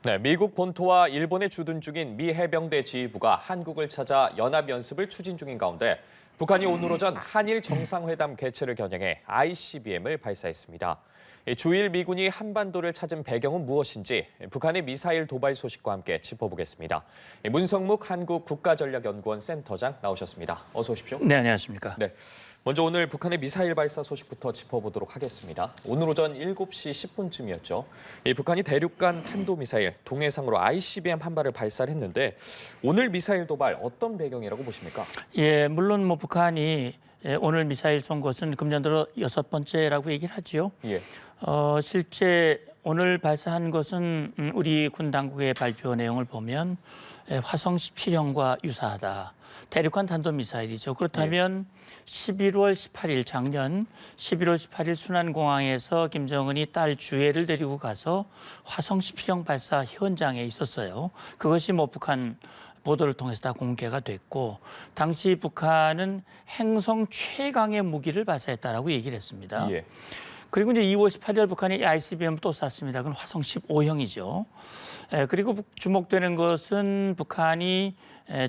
네, 미국 본토와 일본에 주둔 중인 미 해병대 지휘부가 한국을 찾아 연합연습을 추진 중인 가운데 북한이 오늘 오전 한일 정상회담 개최를 겨냥해 ICBM을 발사했습니다. 주일 미군이 한반도를 찾은 배경은 무엇인지 북한의 미사일 도발 소식과 함께 짚어보겠습니다. 문성묵 한국국가전략연구원 센터장 나오셨습니다. 어서 오십시오. 네, 안녕하십니까. 네, 먼저 오늘 북한의 미사일 발사 소식부터 짚어보도록 하겠습니다. 오늘 오전 7시 10분쯤이었죠. 북한이 대륙간 탄도미사일 동해상으로 ICBM 한 발을 발사를 했는데 오늘 미사일 도발 어떤 배경이라고 보십니까? 예, 물론 북한이 오늘 미사일 쏜 것은 금년 들어 6번째라고 얘기를 하지요. 예. 실제 오늘 발사한 것은 우리 군 당국의 발표 내용을 보면 화성 17형과 유사하다. 대륙간 탄도미사일이죠. 그렇다면 11월 18일 작년 11월 18일 순안공항에서 김정은이 딸 주애를 데리고 가서 화성 17형 발사 현장에 있었어요. 그것이 북한 보도를 통해서 다 공개가 됐고 당시 북한은 행성 최강의 무기를 발사했다라고 얘기를 했습니다. 예. 그리고 이제 2월 18일 북한이 ICBM을 또 쐈습니다. 그건 화성 15형이죠. 그리고 주목되는 것은 북한이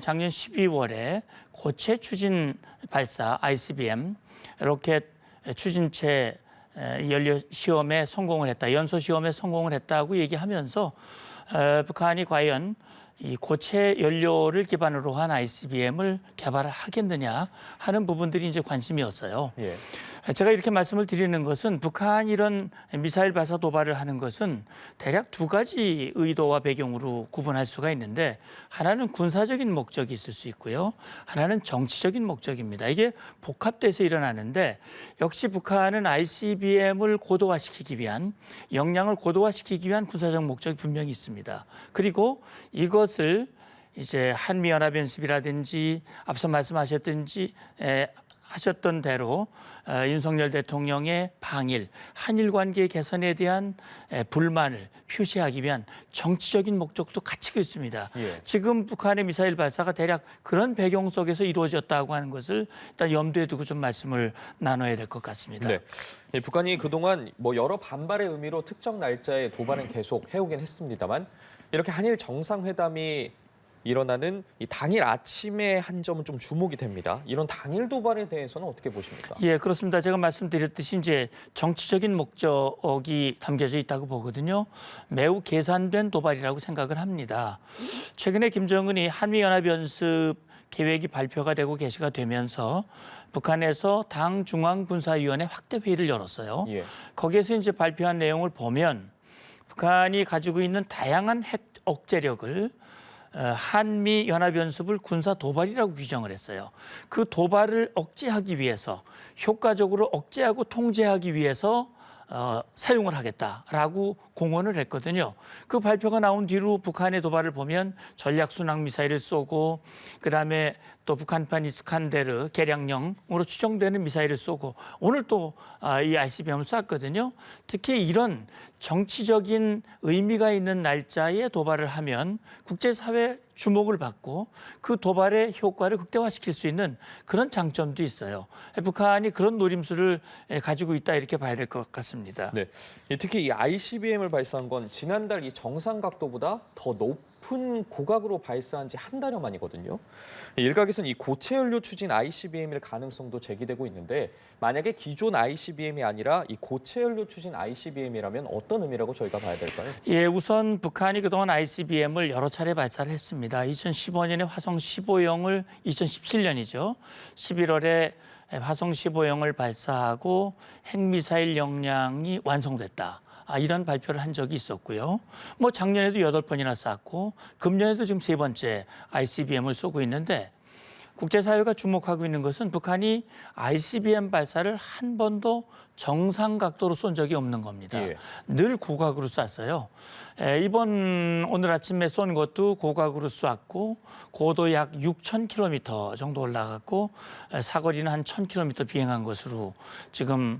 작년 12월에 고체 추진 발사 ICBM 로켓 추진체 연료 시험에 성공을 했다. 연소 시험에 성공을 했다고 얘기하면서 북한이 과연 이 고체 연료를 기반으로 한 ICBM을 개발을 하겠느냐 하는 부분들이 이제 관심이었어요. 예. 제가 이렇게 말씀을 드리는 것은 북한이 이런 미사일 발사 도발을 하는 것은 대략 두 가지 의도와 배경으로 구분할 수가 있는데 하나는 군사적인 목적이 있을 수 있고요. 하나는 정치적인 목적입니다. 이게 복합돼서 일어나는데 역시 북한은 ICBM을 고도화시키기 위한 역량을 고도화시키기 위한 군사적 목적이 분명히 있습니다. 그리고 이것을 이제 한미연합연습이라든지 앞서 말씀하셨던지 하셨던 대로 윤석열 대통령의 방일, 한일 관계 개선에 대한 불만을 표시하기 위한 정치적인 목적도 갖추고 있습니다. 예. 지금 북한의 미사일 발사가 대략 그런 배경 속에서 이루어졌다고 하는 것을 일단 염두에 두고 좀 말씀을 나눠야 될 것 같습니다. 네. 북한이 그동안 여러 반발의 의미로 특정 날짜에 도발은 계속 해오긴 했습니다만 이렇게 한일 정상회담이 일어나는 이 당일 아침에 한 점은 좀 주목이 됩니다. 이런 당일 도발에 대해서는 어떻게 보십니까? 예, 그렇습니다. 제가 말씀드렸듯이 이제 정치적인 목적이 담겨져 있다고 보거든요. 매우 계산된 도발이라고 생각을 합니다. 최근에 김정은이 한미연합연습 계획이 발표가 되고 개시가 되면서 북한에서 당 중앙군사위원회 확대 회의를 열었어요. 예. 거기에서 이제 발표한 내용을 보면 북한이 가지고 있는 다양한 핵 억제력을 한미 연합연습을 군사 도발이라고 규정을 했어요. 그 도발을 억제하기 위해서 효과적으로 억제하고 통제하기 위해서 사용을 하겠다라고 공언을 했거든요. 그 발표가 나온 뒤로 북한의 도발을 보면 전략순항 미사일을 쏘고 그다음에 또 북한판 이스칸데르 개량형으로 추정되는 미사일을 쏘고 오늘 또 이 ICBM을 쐈거든요. 특히 이런 정치적인 의미가 있는 날짜에 도발을 하면 국제사회 주목을 받고 그 도발의 효과를 극대화시킬 수 있는 그런 장점도 있어요. 북한이 그런 노림수를 가지고 있다 이렇게 봐야 될 것 같습니다. 네. 특히 이 ICBM을 발사한 건 지난달 이 정상 각도보다 더 높은 고각으로 발사한 지 한 달여 만이거든요. 일각에서는 이 고체 연료 추진 ICBM일 가능성도 제기되고 있는데 만약에 기존 ICBM이 아니라 이 고체 연료 추진 ICBM이라면 어떤 의미라고 저희가 봐야 될까요? 예, 우선 북한이 그동안 ICBM을 여러 차례 발사를 했습니다. 2015년에 화성 15형을 2017년이죠. 11월에 화성 15형을 발사하고 핵미사일 역량이 완성됐다. 이런 발표를 한 적이 있었고요. 작년에도 8번이나 쐈고 금년에도 지금 3번째 ICBM을 쏘고 있는데 국제사회가 주목하고 있는 것은 북한이 ICBM 발사를 한 번도 정상 각도로 쏜 적이 없는 겁니다. 예. 늘 고각으로 쐈어요. 오늘 아침에 쏜 것도 고각으로 쐈고 고도 약 6,000km 정도 올라갔고 사거리는 한 1,000km 비행한 것으로 지금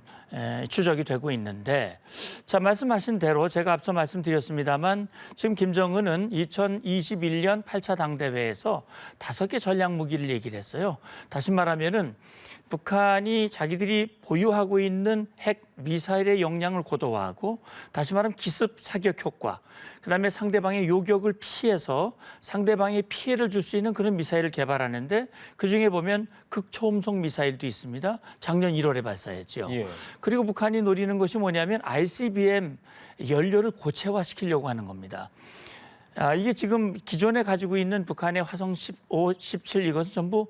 추적이 되고 있는데 자 말씀하신 대로 제가 앞서 말씀드렸습니다만 지금 김정은은 2021년 8차 당대회에서 5개 전략 무기를 얘기를 했어요. 다시 말하면은 북한이 자기들이 보유하고 있는 핵 미사일의 역량을 고도화하고 다시 말하면 기습 사격 효과, 그다음에 상대방의 요격을 피해서 상대방의 피해를 줄 수 있는 그런 미사일을 개발하는데 그중에 보면 극초음속 미사일도 있습니다. 작년 1월에 발사했죠. 예. 그리고 북한이 노리는 것이 뭐냐면 ICBM 연료를 고체화시키려고 하는 겁니다. 이게 지금 기존에 가지고 있는 북한의 화성 15, 17 이것은 전부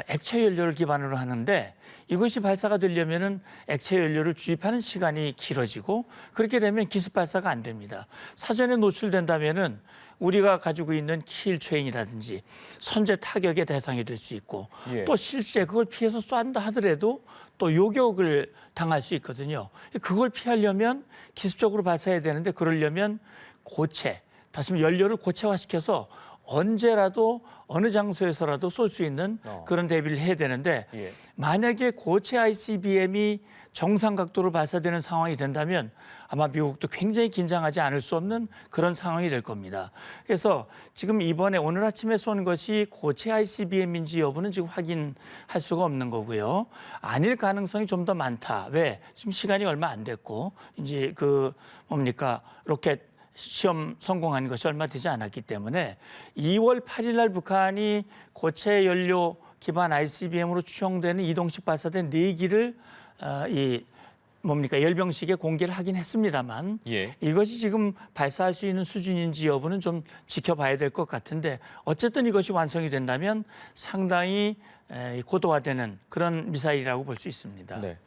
액체 연료를 기반으로 하는데 이것이 발사가 되려면은 액체 연료를 주입하는 시간이 길어지고 그렇게 되면 기습 발사가 안 됩니다. 사전에 노출된다면은 우리가 가지고 있는 킬체인이라든지 선제 타격의 대상이 될 수 있고 예. 또 실제 그걸 피해서 쏜다 하더라도 또 요격을 당할 수 있거든요. 그걸 피하려면 기습적으로 발사해야 되는데 그러려면 고체, 다시 말해 연료를 고체화시켜서 언제라도 어느 장소에서라도 쏠 수 있는 그런 대비를 해야 되는데 예. 만약에 고체 ICBM이 정상 각도로 발사되는 상황이 된다면 아마 미국도 굉장히 긴장하지 않을 수 없는 그런 상황이 될 겁니다. 그래서 지금 이번에 오늘 아침에 쏜 것이 고체 ICBM인지 여부는 지금 확인할 수가 없는 거고요. 아닐 가능성이 좀 더 많다. 왜? 지금 시간이 얼마 안 됐고 이제 로켓 시험 성공한 것이 얼마 되지 않았기 때문에 2월 8일 날 북한이 고체 연료 기반 ICBM으로 추정되는 이동식 발사된 4기를 열병식에 공개를 하긴 했습니다만 예. 이것이 지금 발사할 수 있는 수준인지 여부는 좀 지켜봐야 될 것 같은데 어쨌든 이것이 완성이 된다면 상당히 고도화되는 그런 미사일이라고 볼 수 있습니다. 네.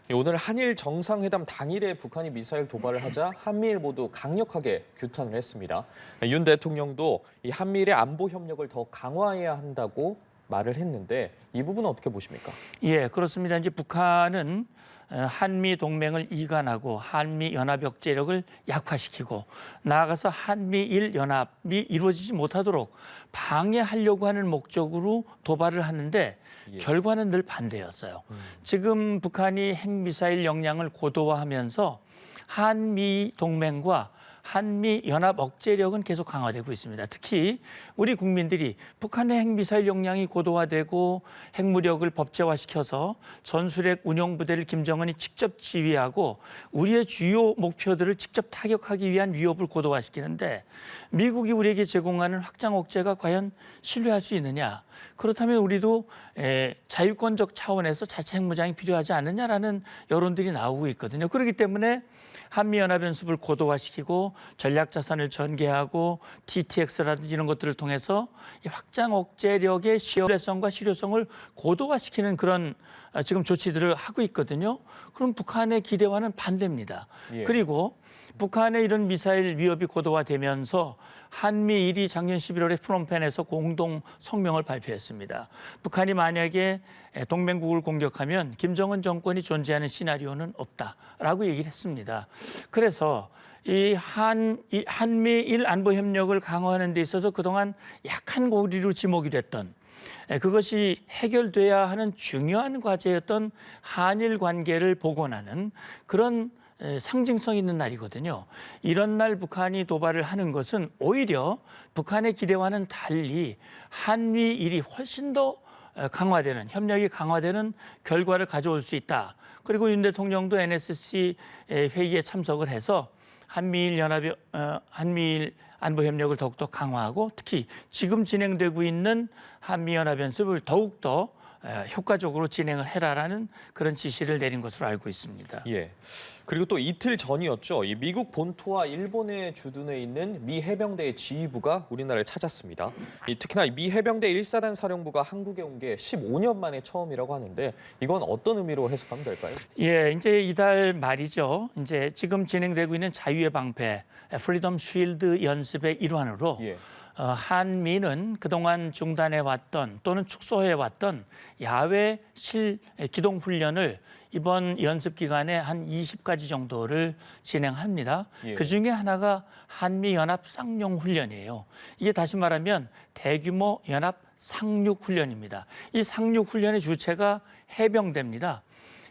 오늘 한일 정상회담 당일에 북한이 미사일 도발을 하자 한미일 모두 강력하게 규탄을 했습니다. 윤 대통령도 이 한미일의 안보 협력을 더 강화해야 한다고 말을 했는데 이 부분은 어떻게 보십니까? 예, 그렇습니다. 이제 북한은 한미 동맹을 이간하고 한미 연합 억제력을 약화시키고 나아가서 한미일 연합이 이루어지지 못하도록 방해하려고 하는 목적으로 도발을 하는데 예. 결과는 늘 반대였어요. 지금 북한이 핵미사일 역량을 고도화하면서 한미 동맹과 한미 연합 억제력은 계속 강화되고 있습니다. 특히 우리 국민들이 북한의 핵미사일 역량이 고도화되고 핵무력을 법제화시켜서 전술핵 운용부대를 김정은이 직접 지휘하고 우리의 주요 목표들을 직접 타격하기 위한 위협을 고도화시키는데 미국이 우리에게 제공하는 확장 억제가 과연 신뢰할 수 있느냐? 그렇다면 우리도 자유권적 차원에서 자체 핵무장이 필요하지 않느냐라는 여론들이 나오고 있거든요. 그렇기 때문에 한미연합연습을 고도화시키고 전략자산을 전개하고 TTX라든지 이런 것들을 통해서 이 확장 억제력의 신뢰성과 실효성을 고도화시키는 그런 지금 조치들을 하고 있거든요. 그럼 북한의 기대와는 반대입니다. 예. 그리고 북한의 이런 미사일 위협이 고도화되면서 한미일이 작년 11월에 프놈펜에서 공동 성명을 발표했습니다. 북한이 만약에 동맹국을 공격하면 김정은 정권이 존재하는 시나리오는 없다라고 얘기를 했습니다. 그래서 이 한미일 안보 협력을 강화하는 데 있어서 그동안 약한 고리로 지목이 됐던 그것이 해결돼야 하는 중요한 과제였던 한일 관계를 복원하는 그런 상징성 있는 날이거든요. 이런 날 북한이 도발을 하는 것은 오히려 북한의 기대와는 달리 한미일이 훨씬 더 강화되는, 협력이 강화되는 결과를 가져올 수 있다. 그리고 윤 대통령도 NSC 회의에 참석을 해서 한미일 안보 협력을 더욱더 강화하고 특히 지금 진행되고 있는 한미연합연습을 더욱더 효과적으로 진행을 해라라는 그런 지시를 내린 것으로 알고 있습니다. 예. 그리고 또 이틀 전이었죠. 이 미국 본토와 일본에 주둔해 있는 미 해병대의 지휘부가 우리나라를 찾았습니다. 특히나 미 해병대 1사단 사령부가 한국에 온 게 15년 만에 처음이라고 하는데 이건 어떤 의미로 해석하면 될까요? 예, 이제 이달 말이죠. 이제 지금 진행되고 있는 자유의 방패, 프리덤 쉴드 연습의 일환으로 예. 한미는 그동안 중단해왔던 또는 축소해왔던 야외 기동 훈련을 이번 연습 기간에 한 20가지 정도를 진행합니다. 예. 그중에 하나가 한미연합 쌍용 훈련이에요. 이게 다시 말하면 대규모 연합 상륙 훈련입니다. 이 상륙 훈련의 주체가 해병대입니다.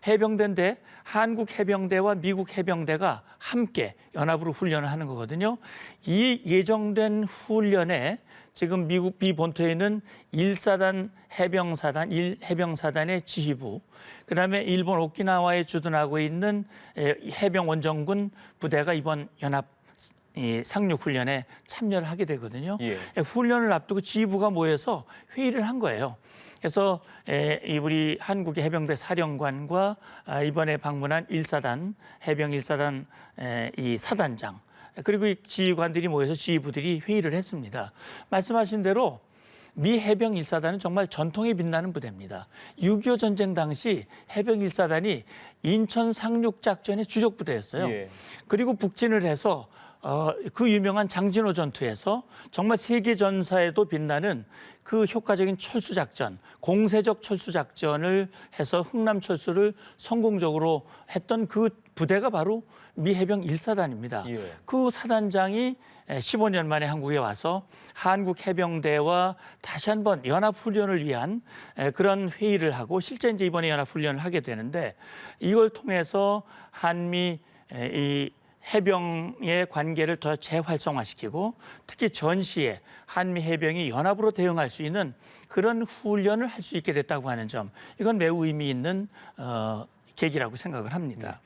해병대인데 한국 해병대와 미국 해병대가 함께 연합으로 훈련을 하는 거거든요. 이 예정된 훈련에 지금 미국 미 본토에 있는 1사단 해병사단 1해병사단의 지휘부, 그다음에 일본 오키나와에 주둔하고 있는 해병 원정군 부대가 이번 연합 상륙 훈련에 참여를 하게 되거든요. 예. 훈련을 앞두고 지휘부가 모여서 회의를 한 거예요. 그래서 우리 한국의 해병대 사령관과 이번에 방문한 1사단 해병 1사단 이 사단장, 그리고 이 지휘관들이 모여서 지휘부들이 회의를 했습니다. 말씀하신 대로 미 해병 1사단은 정말 전통에 빛나는 부대입니다. 6.25 전쟁 당시 해병 1사단이 인천 상륙 작전의 주력 부대였어요. 예. 그리고 북진을 해서 그 유명한 장진호 전투에서 정말 세계 전사에도 빛나는 그 효과적인 철수 작전, 공세적 철수 작전을 해서 흥남 철수를 성공적으로 했던 그 부대가 바로 미 해병 1사단입니다. 예. 그 사단장이 15년 만에 한국에 와서 한국 해병대와 다시 한번 연합 훈련을 위한 그런 회의를 하고 실제 이제 이번에 연합 훈련을 하게 되는데, 이걸 통해서 한미 이 해병의 관계를 더 재활성화시키고 특히 전시에 한미 해병이 연합으로 대응할 수 있는 그런 훈련을 할 수 있게 됐다고 하는 점, 이건 매우 의미 있는 계기라고 생각을 합니다.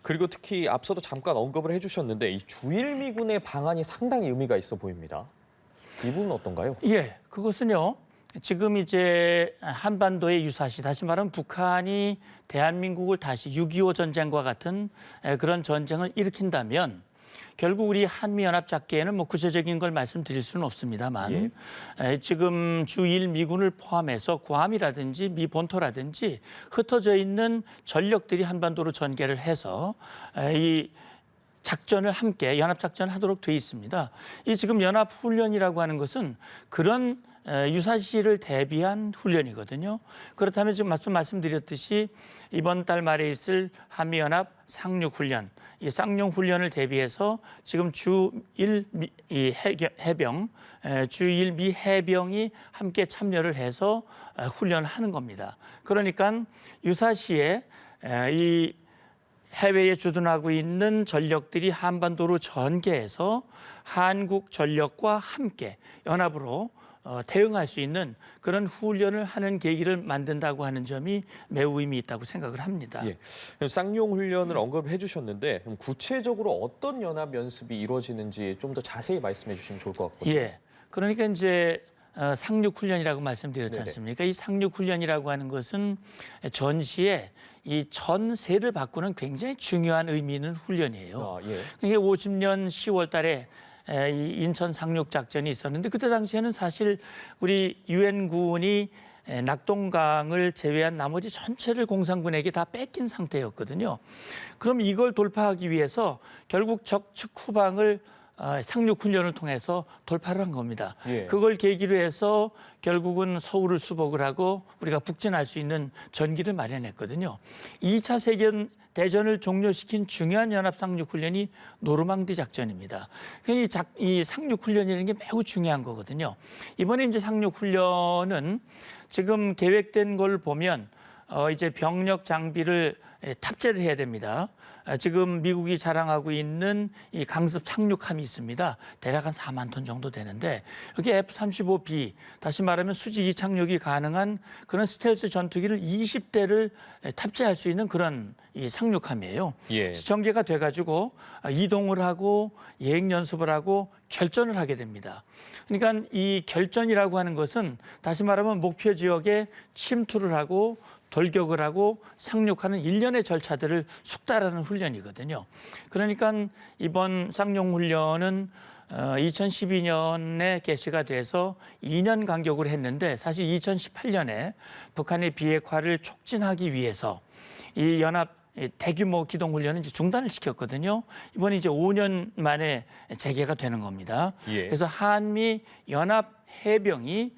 그리고 특히 앞서도 잠깐 언급을 해주셨는데 이 주일미군의 방안이 상당히 의미가 있어 보입니다. 이 부분은 어떤가요? 예, 그것은요. 지금 이제 한반도의 유사시, 다시 말하면 북한이 대한민국을 다시 6.25 전쟁과 같은 그런 전쟁을 일으킨다면 결국 우리 한미연합작계에는 뭐 구체적인 걸 말씀드릴 수는 없습니다만 지금 주일 미군을 포함해서 구함이라든지 미 본토라든지 흩어져 있는 전력들이 한반도로 전개를 해서 이 작전을 함께 연합작전을 하도록 돼 있습니다. 이 지금 연합훈련이라고 하는 것은 그런 유사시를 대비한 훈련이거든요. 그렇다면 지금 말씀드렸듯이 이번 달 말에 있을 한미연합 상륙훈련, 이 쌍용훈련을 대비해서 지금 주일 해병, 주일 미 해병이 함께 참여를 해서 훈련을 하는 겁니다. 그러니까 유사시에 이 해외에 주둔하고 있는 전력들이 한반도로 전개해서 한국 전력과 함께 연합으로 대응할 수 있는 그런 훈련을 하는 계기를 만든다고 하는 점이 매우 의미 있다고 생각을 합니다. 예. 쌍용 훈련을 언급해 주셨는데 그럼 구체적으로 어떤 연합 연습이 이루어지는지 좀 더 자세히 말씀해 주시면 좋을 것 같거든요. 예. 그러니까 이제 상륙 훈련이라고 말씀드렸지 네네. 않습니까? 이 상륙 훈련이라고 하는 것은 전시에 이 전세를 바꾸는 굉장히 중요한 의미 있는 훈련이에요. 아, 예. 이게 50년 10월 달에 이 인천 상륙 작전이 있었는데 그때 당시에는 사실 우리 유엔군이 낙동강을 제외한 나머지 전체를 공산군에게 다 뺏긴 상태였거든요. 그럼 이걸 돌파하기 위해서 결국 적측 후방을 상륙 훈련을 통해서 돌파를 한 겁니다. 예. 그걸 계기로 해서 결국은 서울을 수복을 하고 우리가 북진할 수 있는 전기를 마련했거든요. 2차 세계대전을 종료시킨 중요한 연합 상륙 훈련이 노르망디 작전입니다. 이 상륙 훈련이라는 게 매우 중요한 거거든요. 이번에 이제 상륙 훈련은 지금 계획된 걸 보면 이제 병력 장비를 탑재를 해야 됩니다. 지금 미국이 자랑하고 있는 이 강습 착륙함이 있습니다. 대략 한 4만 톤 정도 되는데 여기 F-35B, 다시 말하면 수직 이착륙이 가능한 그런 스텔스 전투기를 20대를 탑재할 수 있는 그런 이 상륙함이에요. 예. 전개가 돼가지고 이동을 하고 예행 연습을 하고 결전을 하게 됩니다. 그러니까 이 결전이라고 하는 것은 다시 말하면 목표 지역에 침투를 하고 돌격을 하고 상륙하는 일련의 절차들을 숙달하는 훈련이거든요. 그러니까 이번 쌍용 훈련은 2012년에 개시가 돼서 2년 간격으로 했는데 사실 2018년에 북한의 비핵화를 촉진하기 위해서 이 연합 대규모 기동 훈련은 이제 중단을 시켰거든요. 이번에 이제 5년 만에 재개가 되는 겁니다. 예. 그래서 한미 연합 해병이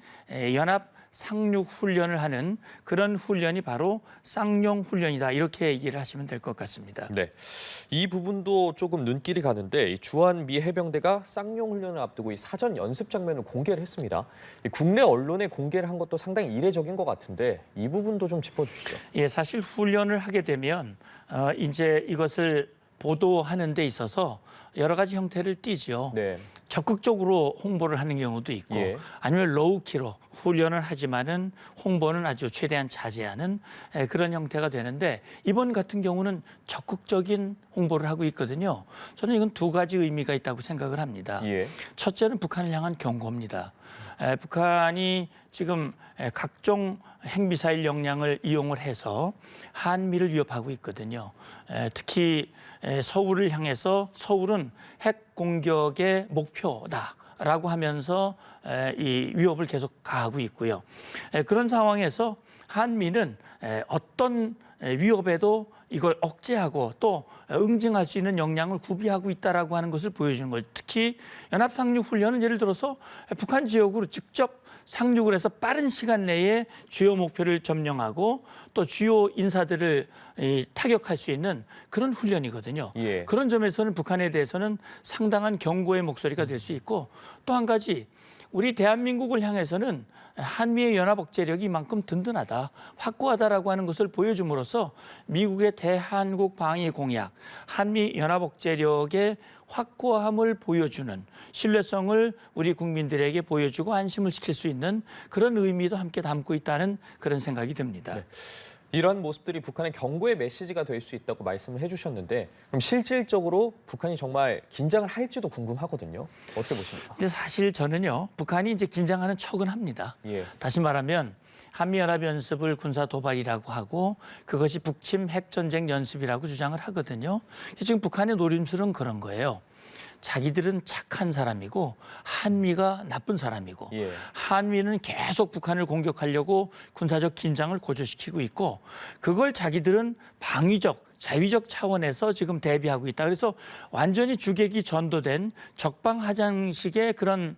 연합 상륙 훈련을 하는 그런 훈련이 바로 쌍용 훈련이다. 이렇게 얘기를 하시면 될 것 같습니다. 네, 이 부분도 조금 눈길이 가는데 이 주한 미 해병대가 쌍용 훈련을 앞두고 이 사전 연습 장면을 공개를 했습니다. 이 국내 언론에 공개를 한 것도 상당히 이례적인 것 같은데 이 부분도 좀 짚어주시죠. 예, 사실 훈련을 하게 되면 이제 이것을 보도하는 데 있어서 여러 가지 형태를 띠죠. 네, 적극적으로 홍보를 하는 경우도 있고 예. 아니면 로우키로 훈련을 하지만은 홍보는 아주 최대한 자제하는 그런 형태가 되는데 이번 같은 경우는 적극적인 홍보를 하고 있거든요. 저는 이건 두 가지 의미가 있다고 생각을 합니다. 예. 첫째는 북한을 향한 경고입니다. 북한이 지금 각종 핵미사일 역량을 이용을 해서 한미를 위협하고 있거든요. 특히 서울을 향해서 서울은 핵 공격의 목표다라고 하면서 이 위협을 계속 가하고 있고요. 그런 상황에서 한미는 어떤 위협에도 이걸 억제하고 또 응징할 수 있는 역량을 구비하고 있다라고 하는 것을 보여주는 거죠. 특히 연합상륙훈련은 예를 들어서 북한 지역으로 직접 상륙을 해서 빠른 시간 내에 주요 목표를 점령하고 또 주요 인사들을 타격할 수 있는 그런 훈련이거든요. 예. 그런 점에서는 북한에 대해서는 상당한 경고의 목소리가 될 수 있고 또 한 가지 우리 대한민국을 향해서는 한미의 연합 억제력이 이만큼 든든하다, 확고하다라고 하는 것을 보여줌으로써 미국의 대한국 방위 공약, 한미 연합 억제력의 확고함을 보여주는 신뢰성을 우리 국민들에게 보여주고 안심을 시킬 수 있는 그런 의미도 함께 담고 있다는 그런 생각이 듭니다. 네. 이런 모습들이 북한의 경고의 메시지가 될 수 있다고 말씀을 해주셨는데 그럼 실질적으로 북한이 정말 긴장을 할지도 궁금하거든요. 어떻게 보십니까? 근데 사실 저는요, 북한이 이제 긴장하는 척은 합니다. 예. 다시 말하면 한미연합연습을 군사 도발이라고 하고 그것이 북침 핵전쟁 연습이라고 주장을 하거든요. 지금 북한의 노림수는 그런 거예요. 자기들은 착한 사람이고 한미가 나쁜 사람이고 예. 한미는 계속 북한을 공격하려고 군사적 긴장을 고조시키고 있고 그걸 자기들은 방위적 자위적 차원에서 지금 대비하고 있다. 그래서 완전히 주객이 전도된 적방하장식의 그런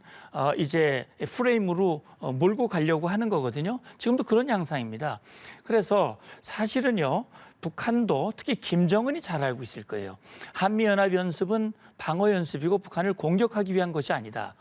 이제 프레임으로 몰고 가려고 하는 거거든요. 지금도 그런 양상입니다. 그래서 사실은요. 북한도 특히 김정은이 잘 알고 있을 거예요. 한미연합연습은 방어연습이고 북한을 공격하기 위한 것이 아니다.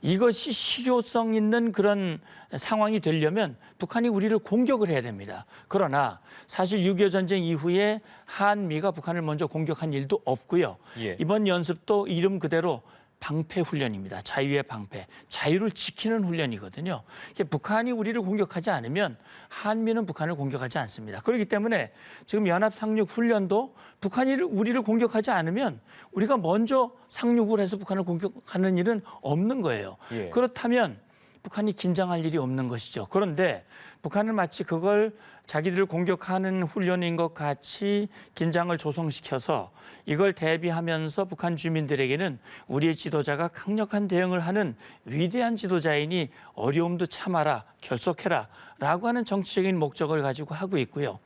이것이 실효성 있는 그런 상황이 되려면 북한이 우리를 공격을 해야 됩니다. 그러나 사실 6.25 전쟁 이후에 한미가 북한을 먼저 공격한 일도 없고요. 예. 이번 연습도 이름 그대로 방패 훈련입니다. 자유의 방패, 자유를 지키는 훈련이거든요. 북한이 우리를 공격하지 않으면 한미는 북한을 공격하지 않습니다. 그렇기 때문에 지금 연합 상륙 훈련도 북한이 우리를 공격하지 않으면 우리가 먼저 상륙을 해서 북한을 공격하는 일은 없는 거예요. 예. 그렇다면 북한이 긴장할 일이 없는 것이죠. 그런데 북한은 마치 그걸 자기들을 공격하는 훈련인 것 같이 긴장을 조성시켜서 이걸 대비하면서 북한 주민들에게는 우리의 지도자가 강력한 대응을 하는 위대한 지도자이니 어려움도 참아라, 결속해라 라고 하는 정치적인 목적을 가지고 하고 있고요.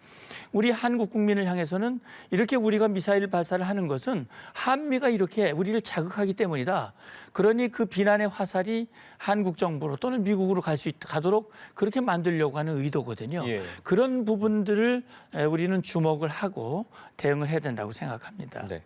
우리 한국 국민을 향해서는 이렇게 우리가 미사일 발사를 하는 것은 한미가 이렇게 우리를 자극하기 때문이다. 그러니 그 비난의 화살이 한국 정부로 또는 미국으로 가도록 그렇게 만들려고 하는 의도거든요. 예. 그런 부분들을 우리는 주목을 하고 대응을 해야 된다고 생각합니다. 네.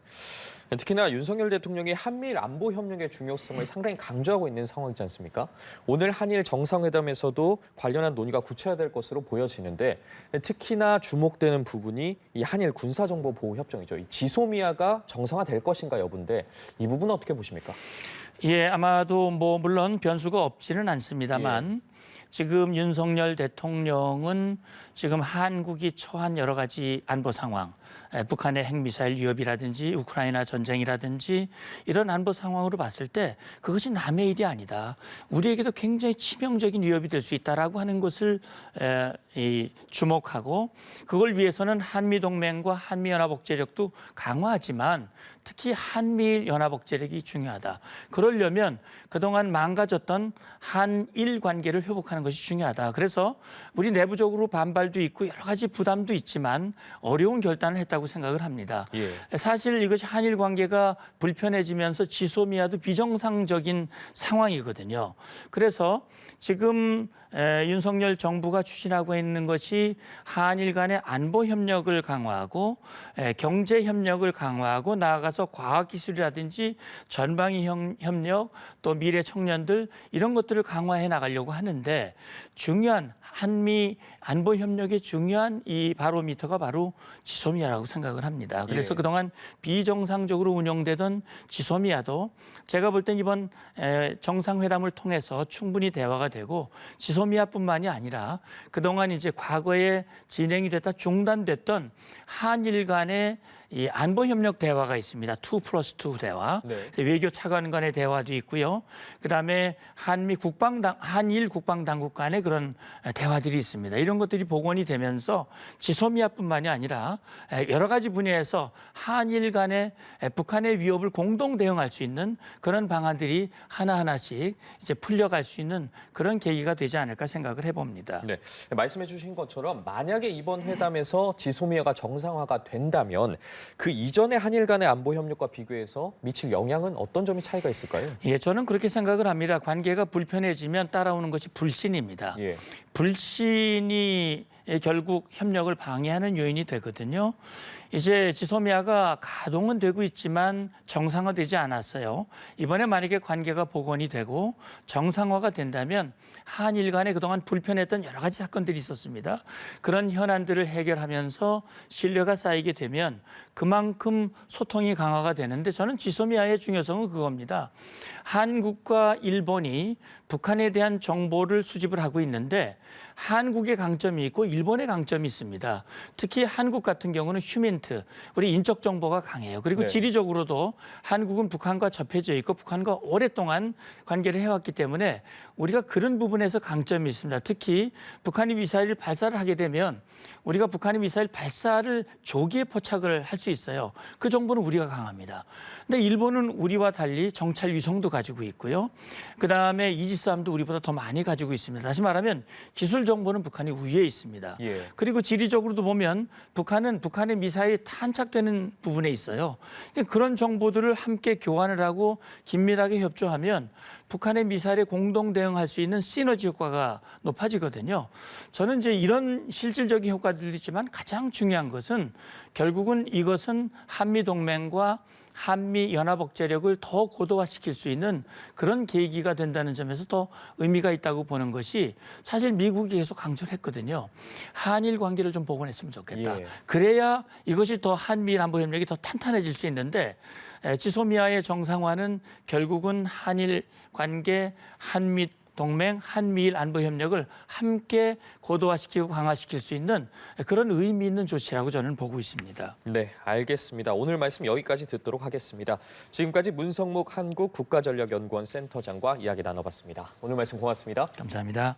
특히나 윤석열 대통령이 한미일 안보 협력의 중요성을 상당히 강조하고 있는 상황이지 않습니까? 오늘 한일 정상회담에서도 관련한 논의가 구체화될 것으로 보여지는데 특히나 주목되는 부분이 이 한일 군사정보보호협정이죠. 이 지소미아가 정상화될 것인가 여부인데 이 부분은 어떻게 보십니까? 예, 아마도 물론 변수가 없지는 않습니다만 지금 윤석열 대통령은 지금 한국이 처한 여러 가지 안보 상황, 북한의 핵미사일 위협이라든지 우크라이나 전쟁이라든지 이런 안보 상황으로 봤을 때 그것이 남의 일이 아니다. 우리에게도 굉장히 치명적인 위협이 될 수 있다라고 하는 것을 주목하고 그걸 위해서는 한미동맹과 한미연합억제력도 강화하지만 특히 한미일 연합억제력이 중요하다. 그러려면 그동안 망가졌던 한일 관계를 회복하는 하는 것이 중요하다. 그래서 우리 내부적으로 반발도 있고 여러 가지 부담도 있지만 어려운 결단을 했다고 생각을 합니다. 예. 사실 이것이 한일 관계가 불편해지면서 지소미아도 비정상적인 상황이거든요. 그래서 지금 윤석열 정부가 추진하고 있는 것이 한일 간의 안보 협력을 강화하고 경제 협력을 강화하고 나아가서 과학기술이라든지 전방위 협력 또 미래 청년들 이런 것들을 강화해 나가려고 하는데 중요한 한미 안보 협력의 중요한 이 바로미터가 바로 지소미아라고 생각을 합니다. 그래서 예. 그동안 비정상적으로 운영되던 지소미아도 제가 볼 땐 이번 정상회담을 통해서 충분히 대화가 되고 지소미아뿐만이 아니라 그동안 이제 과거에 진행이 됐다 중단됐던 한일 간의 이 안보 협력 대화가 있습니다. 2+2 대화, 네. 외교 차관 간의 대화도 있고요. 그다음에 한일 국방 당국 간의 그런 대화들이 있습니다. 이런 것들이 복원이 되면서 지소미아뿐만이 아니라 여러 가지 분야에서 한일 간의 북한의 위협을 공동 대응할 수 있는 그런 방안들이 하나하나씩 이제 풀려갈 수 있는 그런 계기가 되지 않을까 생각을 해봅니다. 네, 말씀해 주신 것처럼 만약에 이번 회담에서 지소미아가 정상화가 된다면 그 이전의 한일 간의 안보 협력과 비교해서 미칠 영향은 어떤 점이 차이가 있을까요? 예, 저는 그렇게 생각을 합니다. 관계가 불편해지면 따라오는 것이 불신입니다. 예. 불신이 결국 협력을 방해하는 요인이 되거든요. 이제 지소미아가 가동은 되고 있지만 정상화되지 않았어요. 이번에 만약에 관계가 복원이 되고 정상화가 된다면 한일 간에 그동안 불편했던 여러 가지 사건들이 있었습니다. 그런 현안들을 해결하면서 신뢰가 쌓이게 되면 그만큼 소통이 강화가 되는데 저는 지소미아의 중요성은 그겁니다. 한국과 일본이 북한에 대한 정보를 수집을 하고 있는데 한국의 강점이 있고 일본의 강점이 있습니다. 특히 한국 같은 경우는 휴민트, 우리 인적 정보가 강해요. 그리고 네. 지리적으로도 한국은 북한과 접해져 있고 북한과 오랫동안 관계를 해왔기 때문에 우리가 그런 부분에서 강점이 있습니다. 특히 북한이 미사일 발사를 하게 되면 우리가 북한의 미사일 발사를 조기에 포착을 할 수 있어요. 그 정보는 우리가 강합니다. 근데 일본은 우리와 달리 정찰 위성도 가지고 있고요. 그다음에 이지스함도 우리보다 더 많이 가지고 있습니다. 다시 말하면 기술 정보는 북한이 우위에 있습니다. 예. 그리고 지리적으로도 보면 북한은 북한의 미사일이 탄착되는 부분에 있어요. 그런 정보들을 함께 교환을 하고 긴밀하게 협조하면 북한의 미사일에 공동 대응할 수 있는 시너지 효과가 높아지거든요. 저는 이제 이런 실질적인 효과들도 있지만 가장 중요한 것은 결국은 이것은 한미 동맹과 한미 연합 억제력을 더 고도화시킬 수 있는 그런 계기가 된다는 점에서 더 의미가 있다고 보는 것이 사실 미국이 계속 강조를 했거든요. 한일 관계를 좀 복원했으면 좋겠다. 예. 그래야 이것이 더 한미일 안보 협력이 더 탄탄해질 수 있는데 지소미아의 정상화는 결국은 한일 관계, 한미 동맹, 한미일 안보 협력을 함께 고도화시키고 강화시킬 수 있는 그런 의미 있는 조치라고 저는 보고 있습니다. 네, 알겠습니다. 오늘 말씀 여기까지 듣도록 하겠습니다. 지금까지 문성목 한국국가전력연구원 센터장과 이야기 나눠봤습니다. 오늘 말씀 고맙습니다. 감사합니다.